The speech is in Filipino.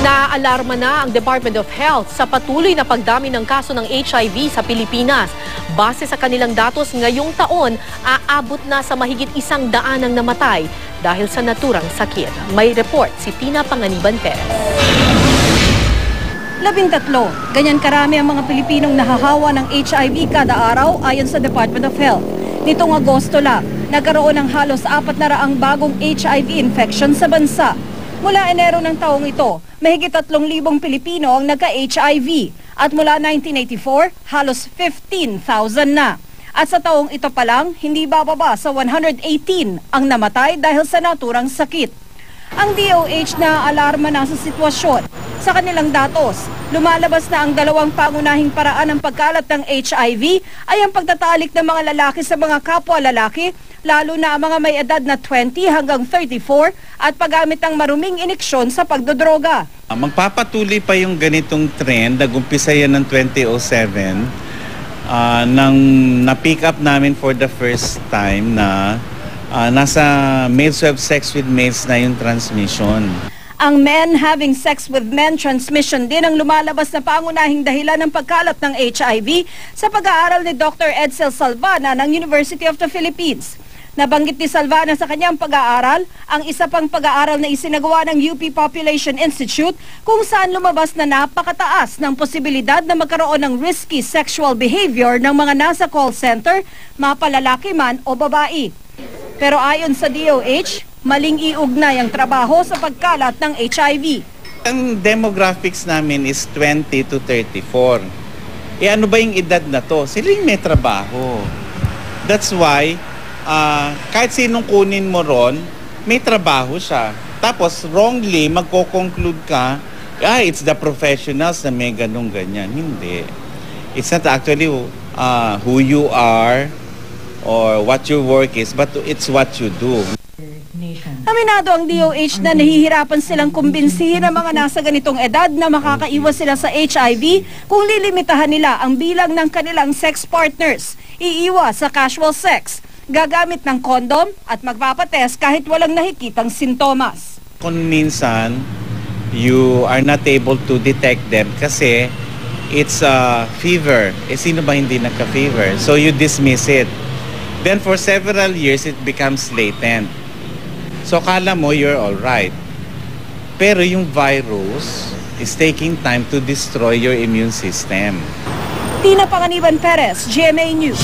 Naaalarma na ang Department of Health sa patuloy na pagdami ng kaso ng HIV sa Pilipinas. Base sa kanilang datos ngayong taon, aabot na sa mahigit 100 ang namatay dahil sa naturang sakit. May report si Tina Panganiban Perez. 13, ganyan karami ang mga Pilipinong nahahawa ng HIV kada araw ayon sa Department of Health. Nitong Agosto lang, nagkaroon ng halos 400 bagong HIV infection sa bansa. Mula Enero ng taong ito, mahigit 3,000 Pilipino ang nagka-HIV at mula 1984, halos 15,000 na. At sa taong ito pa lang, hindi bababa sa 118 ang namatay dahil sa naturang sakit. Ang DOH na alarma na sa sitwasyon. Sa kanilang datos, lumalabas na ang dalawang pangunahing paraan ng pagkalat ng HIV ay ang pagtatalik ng mga lalaki sa mga kapwa lalaki, lalo na ang mga may edad na 20 hanggang 34 at paggamit ng maruming iniksyon sa pagdodroga. Magpapatuloy pa yung ganitong trend, nag-umpisa yan ng 2007, nang na-pick up namin for the first time na nasa males who have sex with males na yung transmission. Ang men having sex with men transmission din ang lumalabas na pangunahing dahilan ng pagkalat ng HIV sa pag-aaral ni Dr. Edsel Salvana ng University of the Philippines. Nabanggit ni Salvana sa kanyang pag-aaral ang isa pang pag-aaral na isinagawa ng UP Population Institute kung saan lumabas na napakataas ng posibilidad na magkaroon ng risky sexual behavior ng mga nasa call center, mapalalaki man o babae. Pero ayon sa DOH, maling iugnay ang trabaho sa pagkalat ng HIV. Ang demographics namin is 20 to 34. Ano ba yung edad na to? Sila yung may trabaho. That's why, kahit sinong kunin mo ron, may trabaho siya. Tapos wrongly, magko-conclude ka, it's the professionals na may ganun-ganyan. Hindi. It's not actually who you are or what your work is, but it's what you do. Aminado ang DOH na nahihirapan silang kumbinsihin ang mga nasa ganitong edad na makakaiwas sila sa HIV kung lilimitahan nila ang bilang ng kanilang sex partners, iiwas sa casual sex, gagamit ng kondom at magpapatest kahit walang nakikitang sintomas. Kung minsan, you are not able to detect them kasi it's a fever. Sino ba hindi nagka-fever? So you dismiss it. Then for several years, it becomes latent. So kala mo you're all right. Pero yung virus is taking time to destroy your immune system. Tina Panganiban Perez, GMA News.